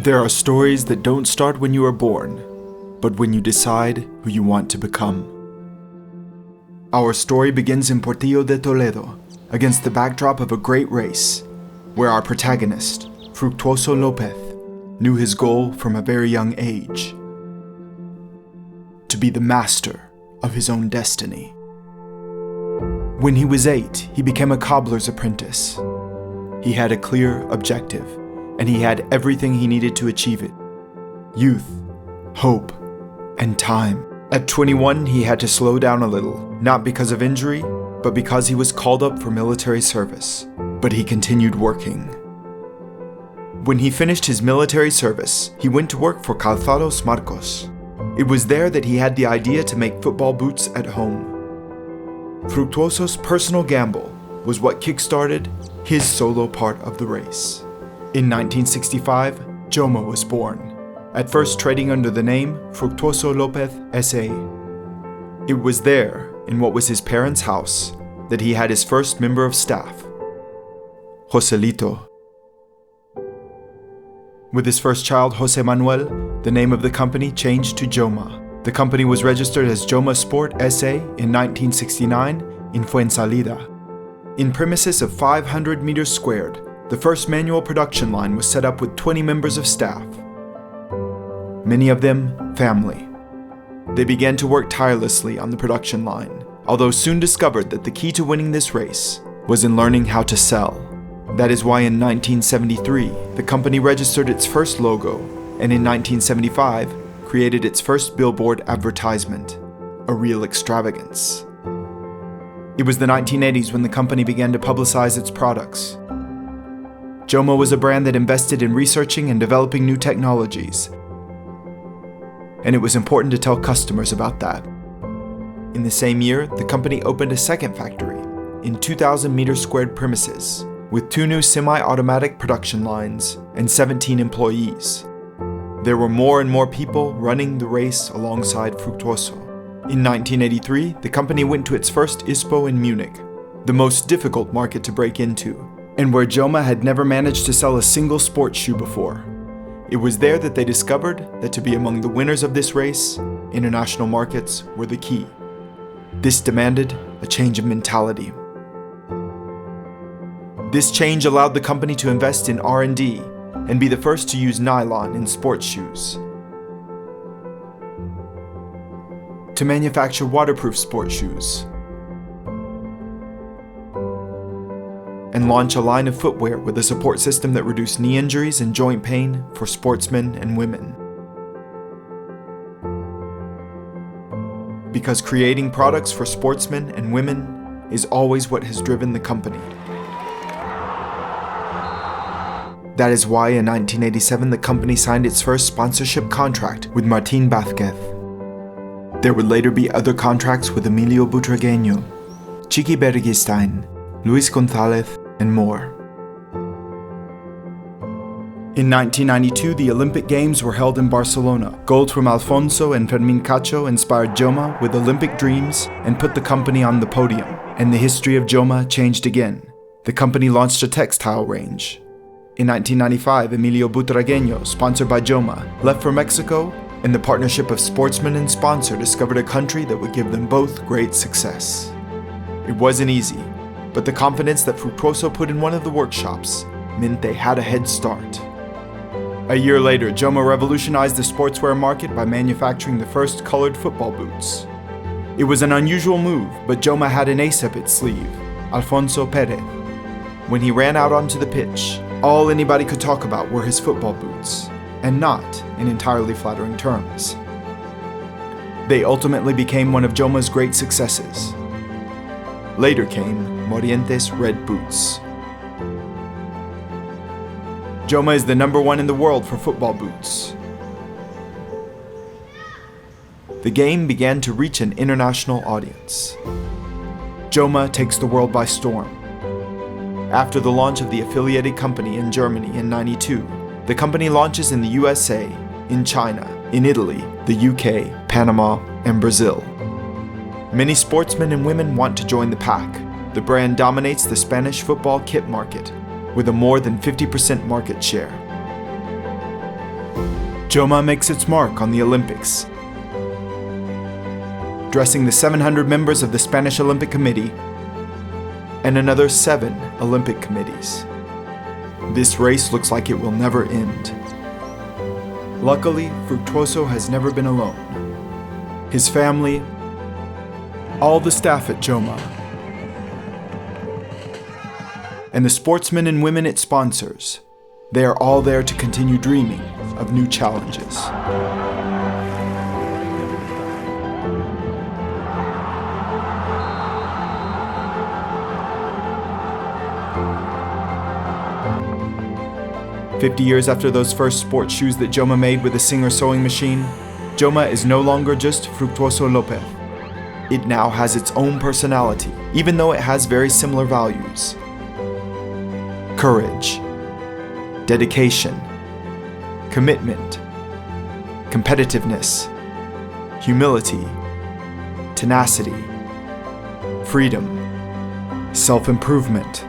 There are stories that don't start when you are born, but when you decide who you want to become. Our story begins in Portillo de Toledo, against the backdrop of a great race, where our protagonist, Fructuoso Lopez, knew his goal from a very young age: to be the master of his own destiny. When he was 8, he became a cobbler's apprentice. He had a clear objective, and he had everything he needed to achieve it: youth, hope, and time. At 21, he had to slow down a little, not because of injury, but because he was called up for military service. But he continued working. When he finished his military service, he went to work for Calzados Marcos. It was there that he had the idea to make football boots at home. Fructuoso's personal gamble was what kick-started his solo part of the race. In 1965, Joma was born, at first trading under the name Fructuoso Lopez S.A. It was there, in what was his parents' house, that he had his first member of staff, Joselito. With his first child, Jose Manuel, the name of the company changed to Joma. The company was registered as Joma Sport S.A. in 1969 in Fuensalida. In premises of 500 meters squared, the first manual production line was set up with 20 members of staff, many of them family. They began to work tirelessly on the production line, although soon discovered that the key to winning this race was in learning how to sell. That is why in 1973, the company registered its first logo, and in 1975, created its first billboard advertisement, a real extravagance. It was the 1980s when the company began to publicize its products. Joma was a brand that invested in researching and developing new technologies, and it was important to tell customers about that. In the same year, the company opened a second factory in 2,000 meters squared premises, with 2 new semi-automatic production lines and 17 employees. There were more and more people running the race alongside Fructuoso. In 1983, the company went to its first ISPO in Munich, the most difficult market to break into, and where Joma had never managed to sell a single sports shoe before. It was there that they discovered that to be among the winners of this race, international markets were the key. This demanded a change of mentality. This change allowed the company to invest in R&D and be the first to use nylon in sports shoes, to manufacture waterproof sports shoes, and launch a line of footwear with a support system that reduced knee injuries and joint pain for sportsmen and women. Because creating products for sportsmen and women is always what has driven the company. That is why in 1987 the company signed its first sponsorship contract with Martín Vázquez. There would later be other contracts with Emilio Butragueño, Chiqui Berguistein, Luis González, and more. In 1992, the Olympic Games were held in Barcelona. Gold from Alfonso and Fermín Cacho inspired Joma with Olympic dreams and put the company on the podium. And the history of Joma changed again. The company launched a textile range. In 1995, Emilio Butragueño, sponsored by Joma, left for Mexico, and the partnership of sportsman and sponsor discovered a country that would give them both great success. It wasn't easy, but the confidence that Fructuoso put in one of the workshops meant they had a head start. A year later, Joma revolutionized the sportswear market by manufacturing the first colored football boots. It was an unusual move, but Joma had an ace up its sleeve, Alfonso Pérez. When he ran out onto the pitch, all anybody could talk about were his football boots, and not in entirely flattering terms. They ultimately became one of Joma's great successes. Later came Morientes red boots. Joma is the #1 in the world for football boots. The game began to reach an international audience. Joma takes the world by storm. After the launch of the affiliated company in Germany in '92, the company launches in the USA, in China, in Italy, the UK, Panama, and Brazil. Many sportsmen and women want to join the pack. The brand dominates the Spanish football kit market, with a more than 50% market share. Joma makes its mark on the Olympics, dressing the 700 members of the Spanish Olympic Committee and another 7 Olympic committees. This race looks like it will never end. Luckily, Fructuoso has never been alone. His family, all the staff at Joma, and the sportsmen and women it sponsors, they are all there to continue dreaming of new challenges. "50 years after those first sports shoes that Joma made with a Singer sewing machine, Joma is no longer just Fructuoso Lopez. It now has its own personality, even though it has very similar values. Courage, dedication, commitment, competitiveness, humility, tenacity, freedom, self-improvement,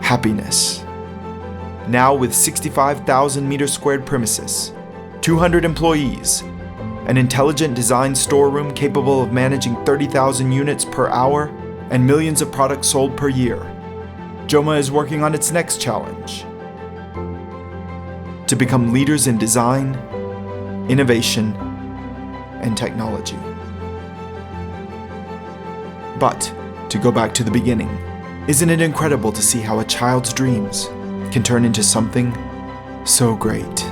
happiness. Now with 65,000 meters squared premises, 200 employees, an intelligent design storeroom capable of managing 30,000 units per hour, and millions of products sold per year, Joma is working on its next challenge: to become leaders in design, innovation, and technology. But, to go back to the beginning, isn't it incredible to see how a child's dreams can turn into something so great?